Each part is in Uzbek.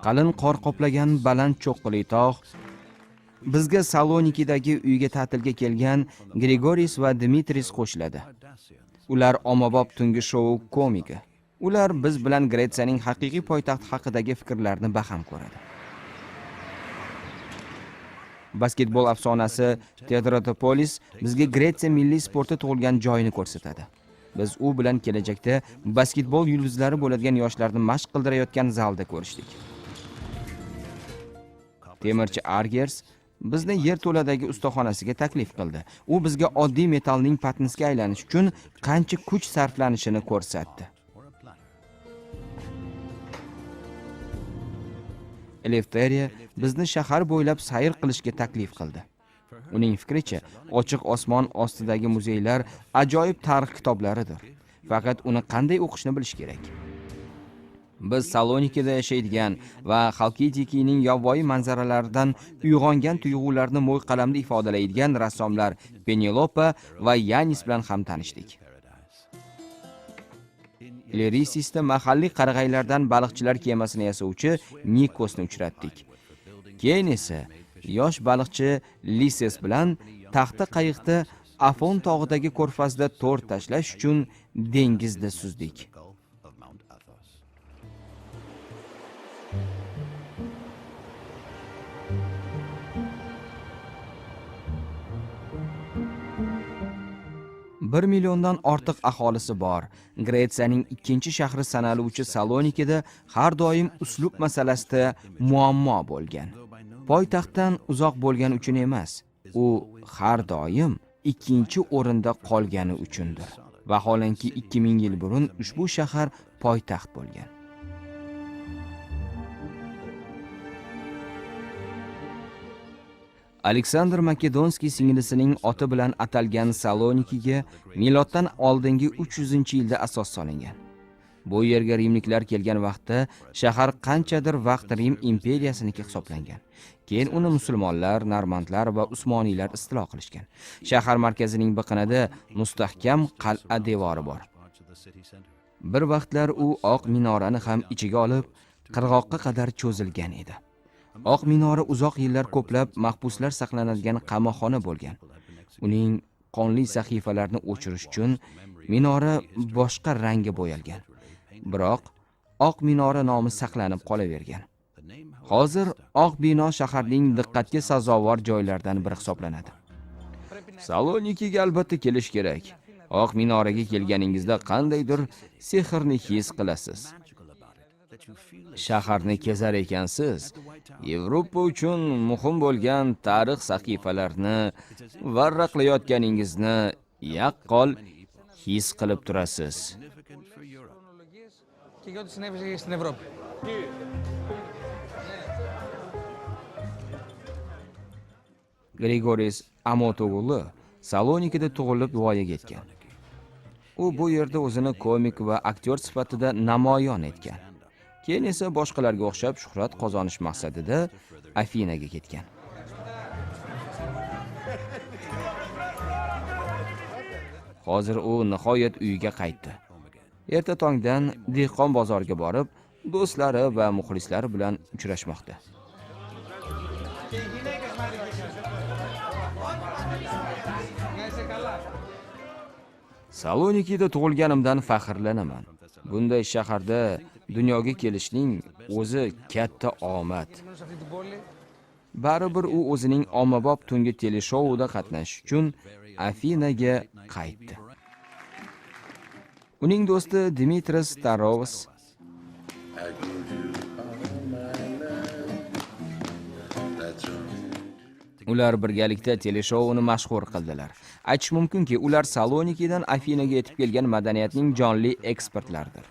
Qalin qor qoplagan baland cho'qqili tog', bizga Salonikidagi uyga ta'tilga kelgan Grigoris va Dimitris qo'shiladi. Ular ommabop tungi shou komiki. Ular biz bilan Gretsiyaning haqiqiy poytaxti haqidagi fikrlarni baham ko'radi. Basketbol afsonasi Teodorotopolis bizga Gretsiya milliy sporti tug'ilgan joyini ko'rsatadi. Biz u bilan kelajakda basketbol yulduzlari bo'ladigan yoshlarni mashq qildirayotgan zalda ko'rishdik. Temirchi Argers bizni yerto'ladagi ustaxonasiga taklif qildi. U bizga oddiy metallning patnisga aylanish uchun qancha kuch sarflanishini ko'rsatdi. Eleftheriya bizni shahar bo'ylab sayr qilishga taklif qildi. Uning fikricha, ochiq osmon ostidagi muzeylar ajoyib tarix kitoblaridir. Faqat uni qanday o'qishni bilish kerak. Biz Salonikida yashaydigan va Xalkidikining yovvoyi manzaralaridan uyg'ongan tuyg'ularni mo'y qalamda ifodalaydigan rassomlar Penelopa va Yanis bilan ham tanishdik. Lerisisda mahalliy qarag'aylardan baliqchilar kemasini yasovchi Nikosni uchratdik. Keyin esa yosh baliqchi Lises bilan taxta qayiqda Afon tog'idagi ko'rfazda to'r tashlash uchun dengizda suzdik. Bir milliondan ortiq aholisi bor. Gretsiyaning ikkinchi shahri sanaluvchi Salonikida har doim uslub masalasida muammo bo'lgan. Poytaxtdan uzoq bo'lgani uchun emas, u har doim ikkinchi o'rinda qolgani uchundir. Vaholanki 2000 yil burun ushbu shahar poytaxt bo'lgan. Aleksandr Makedonskiy singlisining oti bilan atalgan Salonikiga miloddan oldingi 300-yilda asos solingan. Bu yerga rimliklar kelgan vaqtda shahar qanchadir vaqt Rim imperiyasiniki hisoblangan. Keyin uni musulmonlar, normandlar va usmoniylar istilo qilishgan. Shahar markazining biqinida mustahkam qal'a devori bor. Bir vaqtlar u oq minorani ham ichiga olib, qirg'oqqa qadar cho'zilgan edi. Oq minora uzoq yillar ko'plab mahbuslar saqlanadigan qamoqxona bo'lgan. Uning qonli sahifalarni o'chirish uchun minora boshqa rangga bo'yalgan. Biroq oq minora nomi saqlanib qolavergan. Hozir oq bino shaharning diqqatga sazovor joylaridan biri hisoblanadi. Salonikiga albatta kelish kerak. Oq minoraga kelganingizda qandaydir sehrni his qilasiz. Shaharni kezar ekansiz, Yevropa uchun muhim bo'lgan tarix sahifalarni varaqlayotganingizni yaqqol his qilib turasiz. Grigoris Amotoglu Salonikida tug'ilib voyaga yetgan. U bu yerda o'zini komik va aktyor sifatida namoyon etgan. Keyin esa boshqalarga o'xshab shuhrat qozonish maqsadida Afinaga ketgan. Hozir u nihoyat uyiga qaytdi. Erta tongdan dehqon bozoriga borib, do'stlari va muxlislari bilan uchrashmoqda. Salonikida tug'ilganimdan faxrlanaman. Bunday shaharda dunyoga kelishning o'zi katta omad. Baribir u o'zining ommabop tungi teleshouda qatnashish uchun Afinaga qaytdi. Uning do'sti Dimitris Starovs ular birgalikda teleshouni mashhur qildilar. Aytish mumkinki, ular Salonikidan Afinaga yetib kelgan madaniyatning jonli ekspertlaridir.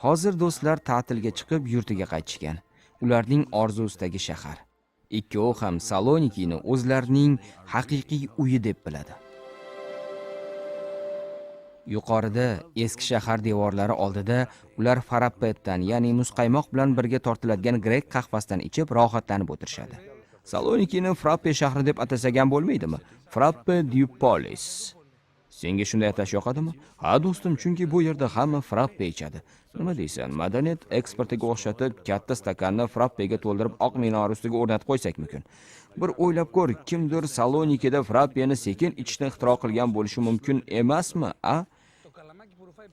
Hozir do'stlar ta'tilga chiqib yurtiga qaytishgan. Ularning orzusidagi shahar. Ikkovi ham Salonikini o'zlarining haqiqiy uyi deb biladi. Yuqorida eski shahar devorlari oldida ular farappetdan, ya'ni muzqaymoq bilan birga tortiladigan grek qahvasidan ichib rohatlanib o'tirishadi. Salonikini Frappe shahri deb atasagan bo'lmaydimi? Frappe du Polis. Senga shunday atash yoqadimi? Ha do'stim, chunki bu yerda hamma frappe ichadi. Nima deysan? Madaniyat eksportiga o'xshatib katta stakanni frappega to'ldirib oq minora ustiga o'rnatib qo'ysak mumkin. Bir o'ylab ko'r, kimdir Salonikida frappeni sekin ichishni ixtiro qilgan bo'lishi mumkin emasmi, a?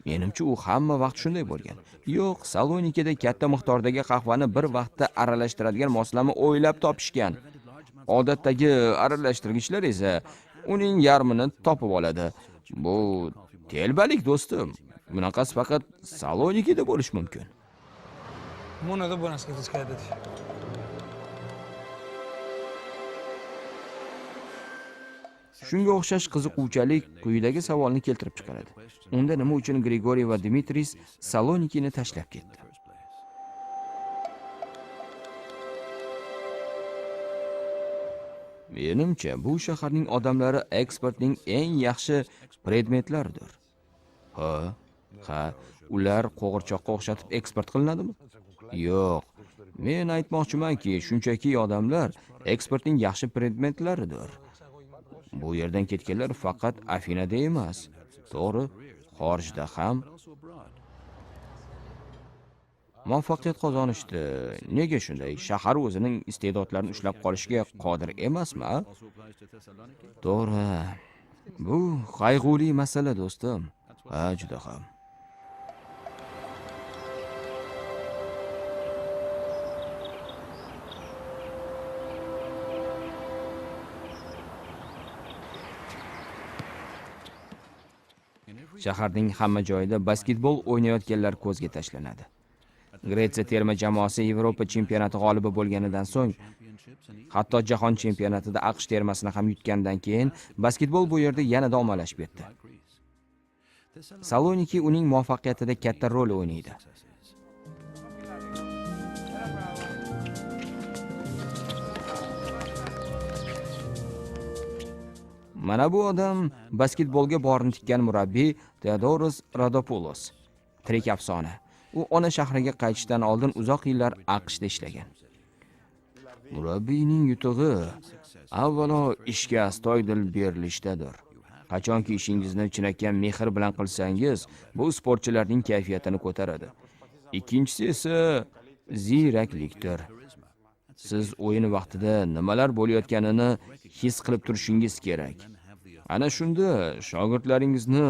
Menimcha u hamma vaqt shunday bo'lgan. Yo'q, Salonikida katta miqdordagi qahvani bir vaqtda aralashtiradigan moslama o'ylab topishgan. Odatdagi aralashtirgichlar esa uning yarmini topib oladi. Bu telbalik do'stim. Bunaqasi faqat Salonikida bo'lish mumkin. Μόνο εδώ μπορεί να σκεφτείς κάτι τέτοιο. Shunga o'xshash qiziquvchalik quyidagi savolni keltirib chiqaradi. Unda nima uchun Grigoriy va Dimitris Salonikini tashlab ketdi? Menimcha, bu shaharning odamlari eksportning eng yaxshi predmetlaridir. Ha, ular qo'g'irchoqqa o'xshatib eksport qilinadimi? Yo'q. Men aytmoqchimanki, shunchaki odamlar eksportning yaxshi predmetlaridir. Bu yerdan ketganlar faqat Afinada emas, to'g'ri, xorijda ham muvaffaqiyat qozonishdi. Nega shunday? Shahar o'zining iste'dodlarini ushlab qolishga qodir emasmi? To'g'ri. Bu qayg'uli masala do'stim. Ha, juda ham. Shaharning hamma joyida basketbol o'ynayotganlar ko'zga tashlanadi. Gretsiya terma jamoasi Yevropa chempionati g'olibi bo'lganidan so'ng, hatto jahon chempionatida AQSh termasini ham yutgandan keyin basketbol bu yerda yanada ommalashib ketdi. Saloniki uning muvaffaqiyatida katta rol o'ynaydi. Mana bu odam basketbolga borini tikkan murabbiy Theodoros Rodopoulos. Tirik afsona. U ona shahriga qaytishdan oldin uzoq yillar AQShda ishlagan. Murabbiyning yutug'i avvalo ishga astoydil berilishdadir. Qachonki ishingizni chinakam mehr bilan qilsangiz, bu sportchilarning kayfiyatini ko'taradi. Ikkinchisi esa ziyraklikdir. Siz o'yin vaqtida nimalar bo'layotganini his qilib turishingiz kerak. Ana shunda shogirdlaringizni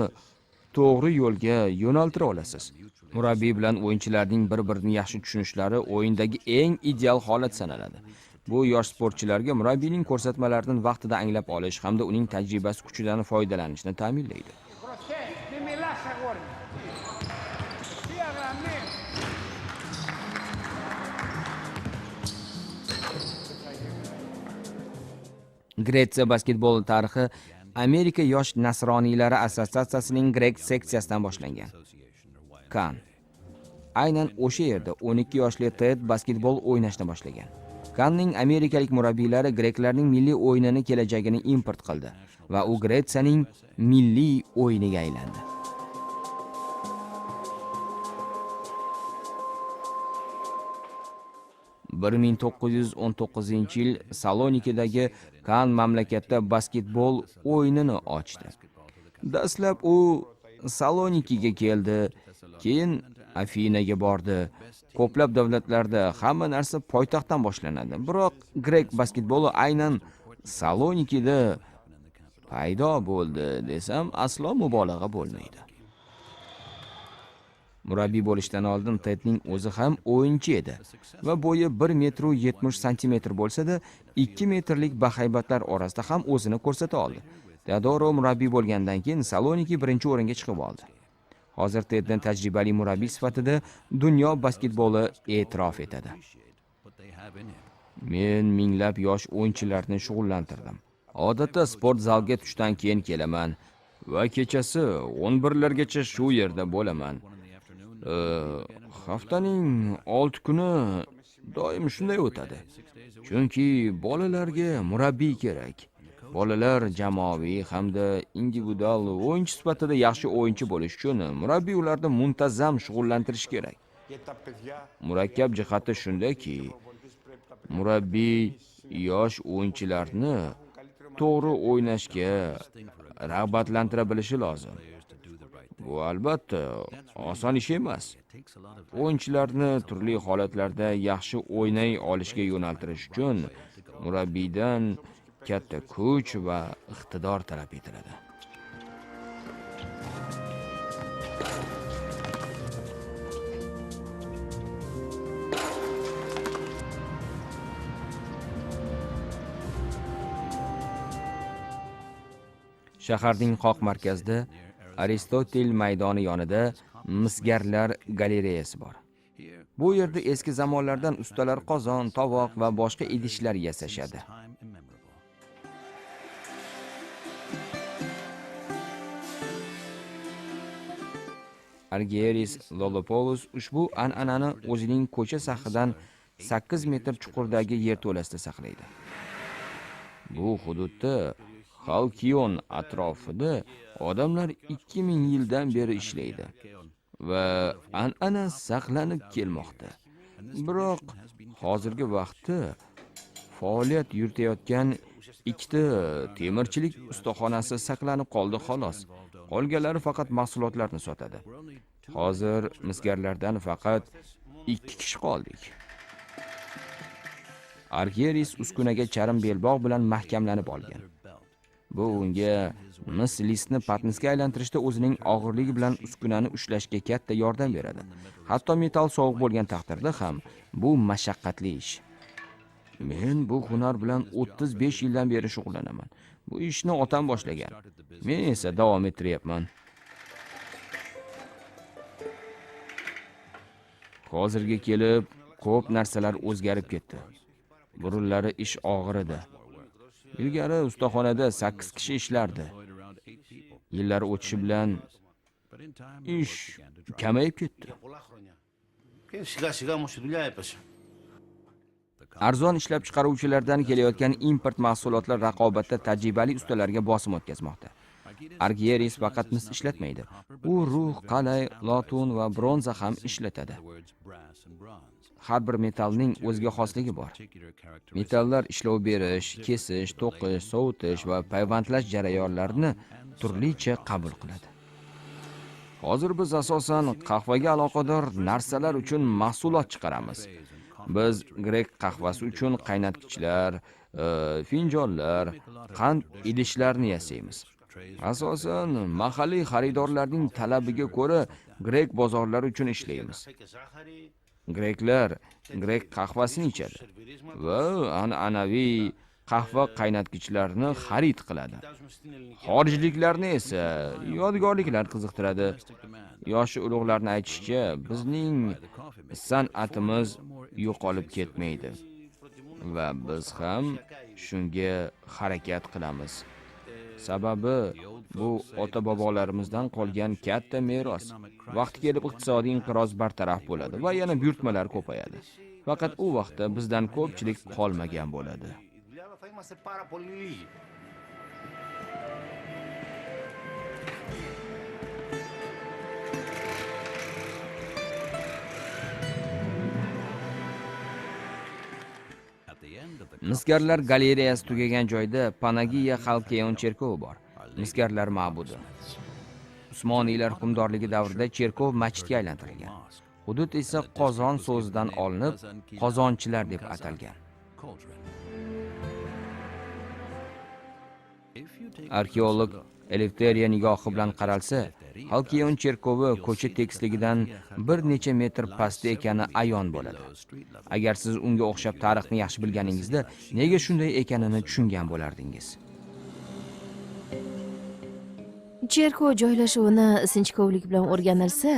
to'g'ri yo'lga yo'naltira olasiz. Murabbiy bilan o'yinchilarning bir-birini yaxshi tushunishlari o'yindagi eng ideal holat sanaladi. Bu yosh sportchilarga murabbiyning ko'rsatmalaridan vaqtida anglab olish hamda uning tajribasi kuchidan foydalanishni ta'minlaydi. Gretsiya basketbol tarixi Amerika yosh nasroniylari assotsiatsiyasining Grek seksiyasidan boshlangan. Kan. Aynan o'sha yerda 12 yoshli Ted basketbol o'ynashni boshlagan. Kanning amerikalik murabbiylari greklarning milliy o'yinini kelajagini import qildi va u Gretsiyaning milliy o'yiniga aylandi. (1919) yil Salonikidagi Kan mamlakatda basketbol o'yinini ochdi. Dastlab u Salonikiga keldi, keyin Afinaga bordi. Ko'plab davlatlarda hamma narsa poytaxtdan boshlanadi. Biroq grek basketboli aynan Salonikida paydo bo'ldi desam aslo mubolag'a bo'lmaydi. Murabbiy bo'lishdan oldin Tedning o'zi ham o'yinchi edi va bo'yi 1,70 m bo'lsa-da, 2 metrlik bahaybatlar orasida ham o'zini ko'rsata oldi. Teodoro murabbiy bo'lgandan keyin Saloniki birinchi o'ringa chiqib oldi. Hozir Teddan tajribali murabbiy sifatida dunyo basketboli e'tirof etadi. Men minglab yosh o'yinchilarni shug'ullantirdim. Odatda sport zalga tushdan keyin kelaman va kechasi 11largacha shu yerda bo'laman. Haftaning 6 kuni doim shunday o'tadi. Chunki bolalarga murabbiy kerak. Bolalar jamoaviy hamda individual o'yinchi sifatida yaxshi o'yinchi bo'lish uchun murabbiy ularni muntazam shug'ullantirish kerak. Murakkab jihati shundaki, murabbiy yosh o'yinchilarni to'g'ri o'ynashga, rag'batlantira bilishi lozim. Bu albatta oson ish emas. O'yinchilarni turli holatlarda yaxshi o'ynay olishga yo'naltirish uchun murabbiydan katta kuch va iqtidor talab etiladi. Shaharning qoq markazida Aristotel maydoni yonida misgarlar galereyasi bor. Bu yerda eski zamonlardan ustalar qozon, tovoq va boshqa idishlar yasashadi. Argieris Lolopoulos ushbu an'anani o'zining ko'cha sahidan 8 metr chuqurdagi yerto'lasida saqlaydi. Bu hududda Halkion atrofida odamlar 2000 yildan beri ishlaydi va an'ana saqlanib kelmoqda. Biroq hozirgi vaqtda faoliyat yuritayotgan ikkita temirchilik ustaxonasi saqlanib qoldi xolos. Qolganlari faqat mahsulotlarni sotadi. Hozir misgarlardan faqat 2 kishi qoldik. Argieris uskunaga charm belbog' bilan mahkamlanib olgan. Bu unga mis listni patnisga aylantirishda o'zining og'irligi bilan uskunani ushlashga katta yordam beradi. Hatto metal sovuq bo'lgan taqdirda ham bu mashaqqatli ish. Men bu hunar bilan 35 yildan beri shug'ullanaman. Bu ishni otam boshlagan. Men esa davom ettiryapman. Hozirga kelib ko'p narsalar o'zgarib ketdi. Burunlari ish og'ir edi. Ilgari ustaxonada 8 kishi ishlardi. Yillar o'tishi bilan ish kamayib ketdi. Arzon ishlab chiqaruvchilardan kelayotgan import mahsulotlar raqobatda tajribali ustalarga bosim o'tkazmoqda. Argieris faqat mis ishlatmaydi. U rux, qalay, lotun va bronza ham ishlatadi. Har bir metallning o'ziga xosligi bor. Metallar ishlov berish, kesish, to'qish, sovutish va payvandlash jarayonlarini turlicha qabul qiladi. Hozir biz asosan qahvaga aloqador narsalar uchun mahsulot chiqaramiz. Biz grek qahvasi uchun qaynatgichlar, finjonlar, qand idishlarni yasaymiz. Asosan mahalliy xaridorlarning talabiga ko'ra grek bozorlari uchun ishlaymiz. Greklar grek qahvasini ichadi va an'anaviy qahva qaynatgichlarni xarid qiladi. Xorijliklarni esa yodgorliklar qiziqtiradi. Yoshi ulug'larning aytishicha, bizning san'atimiz yo'qolib ketmaydi va biz ham shunga harakat qilamiz. Sababi bu ota-bobolarimizdan qolgan katta meros. Vaqti kelib iqtisodiy inqiroz bartaraf bo'ladi va yana buyurtmalar ko'payadi. Faqat u vaqtda bizdan ko'pchilik qolmagan bo'ladi. Misgarlar galereyasi tugagan joyda Panagiya Halkeon cherkovi bor. Misgarlar ma'budi. Usmoniylar hukmdorligi davrida cherkov masjidga aylantirilgan. Hudud esa qozon so'zidan olinib, qozonchilar deb atalgan. Arxeolog Eleftheriya nigohi bilan qaralsa, Halkeon cherkovi ko'cha tekisligidan bir necha metr pastda ekani ayon bo'ladi. Agar siz unga o'xshab tarixni yaxshi bilganingizda, nega shunday ekanini tushungan bo'lardingiz. Cherkov joylashuvini sinchkovlik bilan o'rganilsa,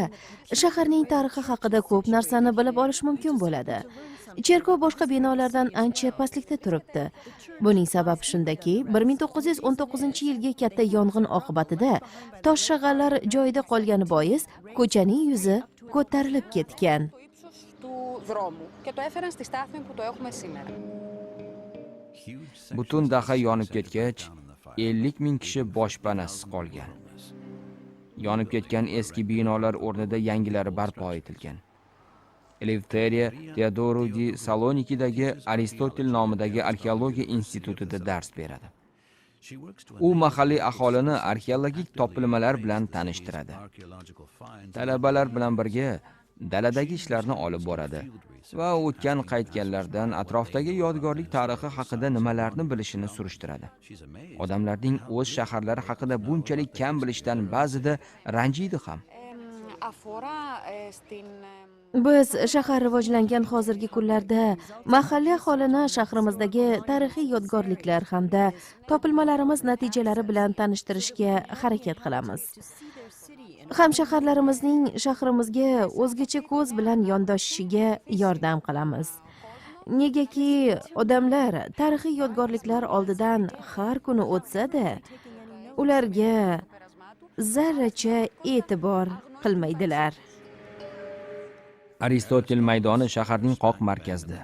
shaharning tarixi haqida ko'p narsani bilib olish mumkin bo'ladi. Cherkov boshqa binolardan ancha pastlikda turibdi. Buning sababi shundaki, 1919-yilgi katta yong'in oqibatida tosh shag'allar joyida qolgani bois ko'chaning yuzi ko'tarilib ketgan. Butun daha yonib ketgach, 50 ming kishi boshpanasiz qolgan. Yonib ketgan eski binolar o'rnida yangilari barpo etilgan. Eleftheriya Teodoro di Salonikidagi Aristotel nomidagi arxeologiya institutida dars beradi. U mahalliy aholini arxeologik topilmalar bilan tanishtiradi. Talabalar bilan birga daladagi ishlarni olib boradi va o'tgan qaytganlardan atrofdagi yodgorlik tarixi haqida nimalarni bilishini surishtiradi. Odamlarning o'z shaharlari haqida bunchalik kam bilishdan ba'zida ranjiydi ham. Biz shahar rivojlangan hozirgi kunlarda mahalliy aholini shahrimizdagi tarixiy yodgorliklar hamda topilmalarimiz natijalari bilan tanishtirishga harakat qilamiz. Hamshaharlarimizning shahrimizga o'zgacha ko'z bilan yondoshishiga yordam qilamiz. Negaki odamlar tarixiy yodgorliklar oldidan har kuni o'tsa-da, ularga zarracha e'tibor qilmaydilar. Aristotel maydoni shaharning qoq markazida.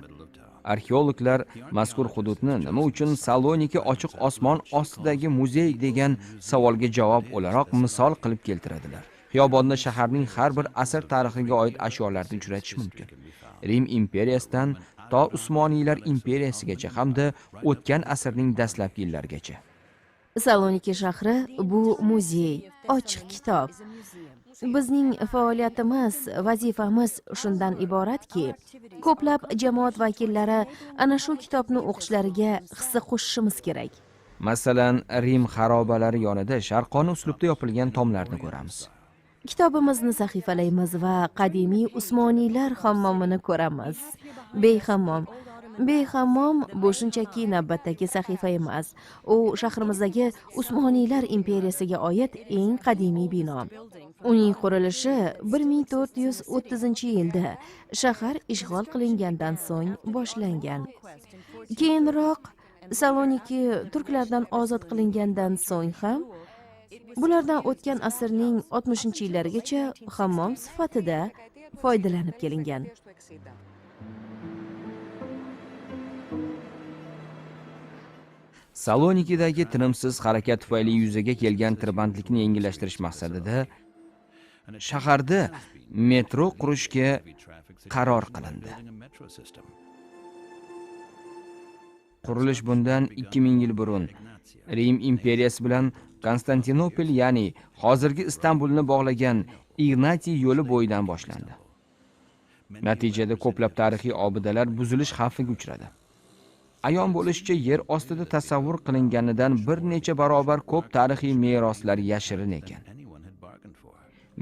Arxeologlar mazkur hududni nima uchun Saloniki ochiq osmon ostidagi muzey degan savolga javob o'laroq misol qilib keltiradilar. Xiyobonda shaharning har bir asr tarixiga oid ashyolarni uchratish mumkin. Rim imperiyasidan to Usmoniylar imperiyasigacha hamda o'tgan asrning dastlabki yillarigacha. Saloniki shahri bu muzey, ochiq kitob. Bizning faoliyatimiz, vazifamiz shundan iboratki, ko'plab jamoat vakillari ana shu kitobni o'qishlariga hissa qo'shishimiz kerak. Masalan, Rim xarobalari yonida sharqona uslubda yopilgan tomlarni ko'ramiz. Kitobimizni sahifalaymiz va qadimiy Usmoniylar hammomini ko'ramiz. Beyhammom bu shunchaki navbatdagi sahifa emas. U shahrimizdagi Usmoniylar imperiyasiga oid eng qadimiy bino. Uning qurilishi 1430-yilda shahar ishg'ol qilingandan so'ng boshlangan. Keyinroq Saloniki turklardan ozod qilingandan so'ng ham bulardan o'tgan asrning 60-yillarigacha hammom sifatida foydalanib kelingan. Salonikidagi tinimsiz harakat tufayli yuzaga kelgan tirbandlikni yengillashtirish maqsadida shaharda metro qurishga qaror qilindi. Qurilish bundan 2000 yil burun Rim imperiyasi bilan Konstantinopol, ya'ni hozirgi Istanbulni bog'lagan Ignatiy yo'li bo'yidan boshlandi. Natijada ko'plab tarixiy obidalar buzilish xavfiga uchradi. Ayon bo'lishicha, yer ostida tasavvur qilinganidan bir necha barobar ko'p tarixiy meroslar yashirin ekan.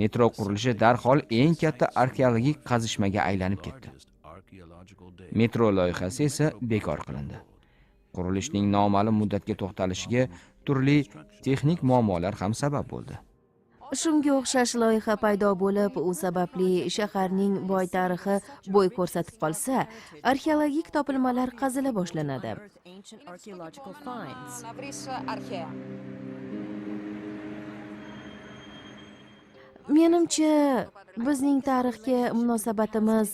Metro qurilishi darhol eng katta arxeologik qazishmaga aylanib ketdi. Metro loyihasi esa bekor qilindi. Qurilishning noma'lum muddatga to'xtalishiga turli texnik muammolar ham sabab bo'ldi. Shunga o'xshash loyiha paydo bo'lib, u sababli shaharning boy tarixi bo'y ko'rsatib qolsa, arxeologik topilmalar qazila boshlanadi. Menimcha, bizning tarixga munosabatimiz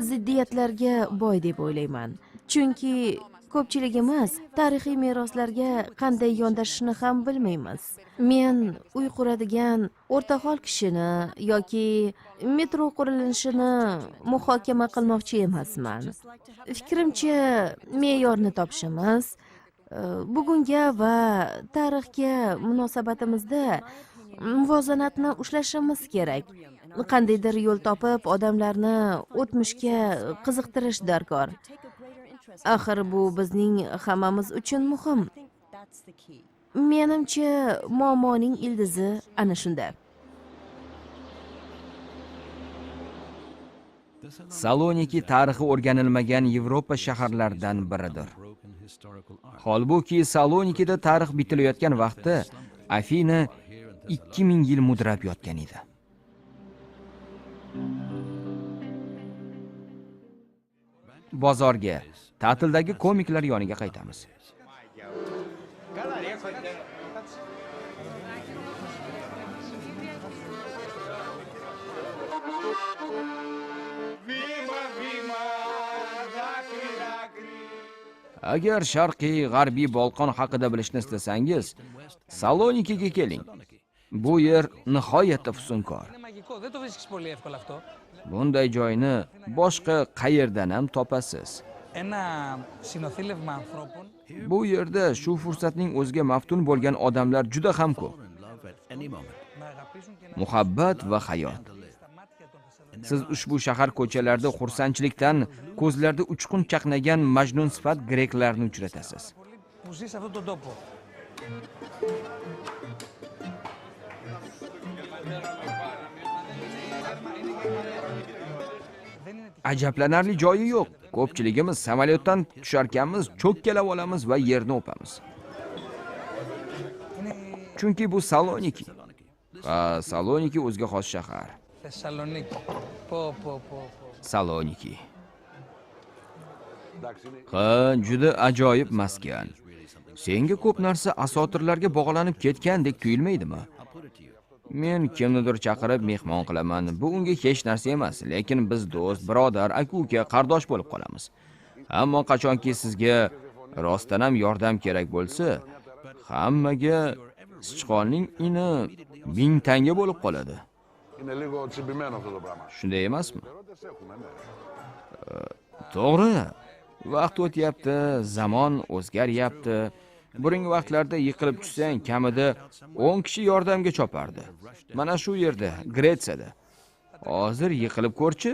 ziddiyatlarga boy deb o'ylayman. Chunki ko'pchiligimiz tarixiy meroslarga qanday yondashishni ham bilmaymiz. Men uy quradigan o'rtahol kishini yoki metro qurilishini muhokama qilmoqchi emasman. Fikrimcha, me'yorni topishimiz, bugunga va tarixga munosabatimizda muvozanatni ushlashimiz kerak. Qandaydir yo'l topib, odamlarni o'tmishga qiziqtirish darkor. Axir bu bizning hammamiz uchun muhim. Menimcha, muammoning ildizi ana shunda. Saloniki tarixi o'rganilmagan Yevropa shaharlaridan biridir. Holbuki Salonikida tarix bitilayotgan vaqtda Afina 2000 yil mudrab yotgan edi. Bozorga, ta'tildagi komiklar yoniga qaytamiz. Agar sharqiy, g'arbiy Bolqon haqida bilishni istasangiz, Salonikiga keling. Bu yer nihoyatda fusunkor. Bunday joyni boshqa qayerdan ham topasiz. Ένα συνοθήλευμα ανθρώπων Bu yerda shu fursatning o'ziga maftun bo'lgan odamlar juda ham ko'p. να αγαπήσουν και να Muhabbat va hayot. στα μάτια των Θεσσαλονίκων. Siz ushbu shahar ko'chalarida xursandchilikdan ko'zlarida uchqun chaqnagan majnun sifat greklarni uchratasiz. Που ζει σε αυτόν τον τόπο. Ajablanarli joyi yo'q. Ko'pchiligimiz samolyotdan tusharkanmiz, cho'kkalab olamiz va yerni o'pamiz. Chunki bu Saloniki. Va Saloniki o'ziga xos shahar. Θεσσαλονίκη. Πω, πω, πω, πω. Saloniki. Ha, juda ajoyib maskan. Senga ko'p narsa asotirlarga bog'lanib ketgandek tuyulmaydimi? Men kimnidir chaqirib mehmon qilaman. Bu unga hech narsa emas, lekin biz do'st, birodar, aka-uka, qardosh bo'lib qolamiz. Ammo qachonki sizga rostdan ham yordam kerak bo'lsa, hammaga sichqonning ini 1000 tanga bo'lib qoladi. Είναι λίγο τσιμπημένο αυτό το πράγμα. Shunday emasmi? Ερώτες έχουμε, ναι. To'g'ri. Vaqt o'tyapti, zamon o'zgaryapti. Burungi vaqtlarda yiqilib tushsang, kamida 10 kishi yordamga chopardi. Mana shu yerda, Gretsiyada. Hozir yiqilib ko'rchi,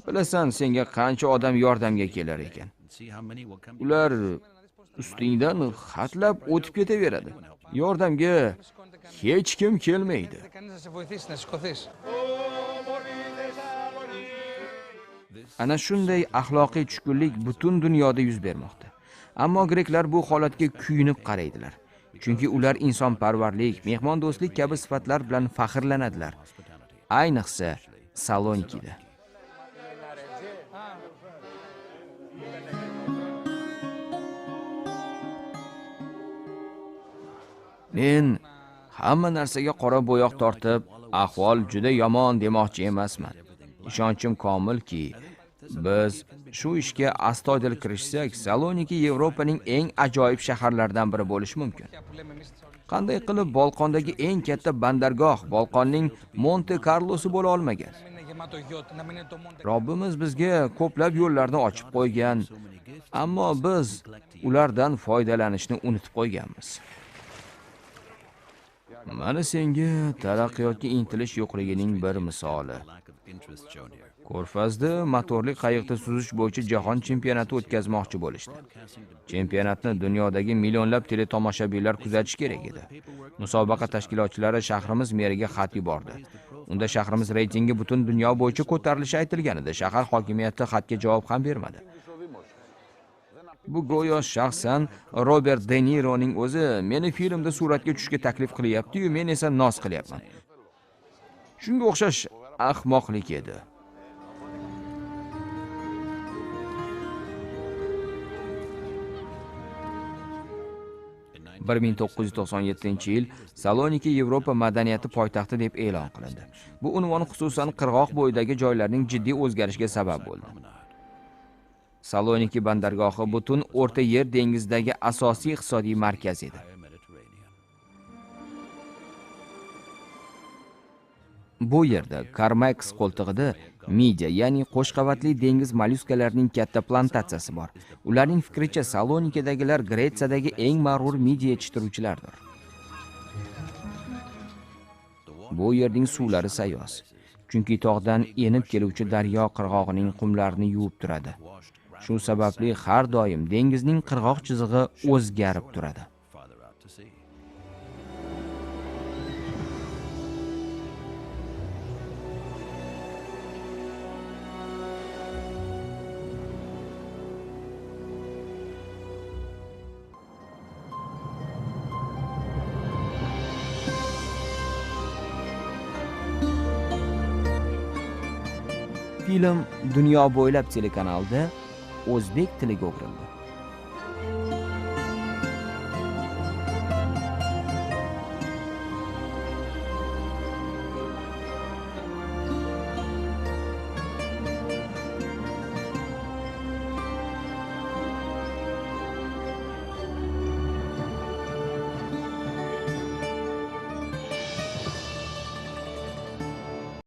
bilasan senga qancha odam yordamga kelar ekan. Ular ustingdan xatlab o'tib ketaveradi. Yordamga hech kim kelmaydi. Δεν κανείς να σε βοηθήσει να σηκωθείς. Ana shunday axloqiy tushkunlik butun dunyoda yuz bermoqda. Ammo greklar bu holatga kuyunib qaraydilar. Chunki ular insonparvarlik, mehmondo'stlik kabi sifatlar bilan faxrlanadilar. Ayniqsa Salonikida. Men hamma narsaga qora bo'yoq tortib, ahvol juda yomon demoqchi emasman. Ishonchim komilki, biz shu ishga astoydil kirishsak, Saloniki Yevropaning eng ajoyib shaharlaridan biri bo'lishi mumkin. Που λέμε εμείς στη Θεσσαλονίκη. Qanday qilib Bolqondagi eng katta bandargoh Bolqonning Monte Carlosi bo'la olmagan? Να μην είναι γεμάτο γιότ, να μην είναι το Monte Robbimiz bizga ko'plab yo'llarni ochib qo'ygan, ammo biz ulardan foydalanishni unutib qo'yganmiz. Mana senga taraqqiyotga intilish yo'qligining bir misoli. Ko'rfazda motorli qayiqda suzish bo'yicha jahon chempionati o'tkazmoqchi bo'lishdi. Chempionatni dunyodagi millionlab teletomoshabinlar kuzatish kerak edi. Musobaqa tashkilotchilari shahrimiz meriga xat yubordi. Unda shahrimiz reytingi butun dunyo bo'yicha ko'tarilishi aytilgan edi. Shahar hokimiyati xatga javob ham bermadi. Bu go'yo shaxsan Robert De Nironing o'zi meni filmda suratga tushishga taklif qilyapti-yu, men esa noz qilyapman. Shunga o'xshash ahmoqlik edi. Bir 1997-yil Saloniki Yevropa madaniyati poytaxti deb e'lon qilindi. Bu unvon xususan qirg'oq bo'yidagi joylarning jiddiy o'zgarishiga sabab bo'ldi. Saloniki bandargohi butun O'rta Yer dengizidagi asosiy iqtisodiy markaz edi. Bu yerda Karmax qo'ltig'ida midya, ya'ni qo'shqavatli dengiz mollyuskalarining katta plantatsiyasi bor. Ularning fikricha Salonikidagilar Gretsiyadagi eng mag'rur midya yetishtiruvchilardir. Bu yerning suvlari sayoz. Chunki tog'dan enib keluvchi daryo qirg'og'ining qumlarini yuvib turadi. Shu sababli har doim dengizning qirg'oq chizig'i o'zgarib turadi. Film dunyo bo'ylab telekanalda o'zbek tiliga o'girildi.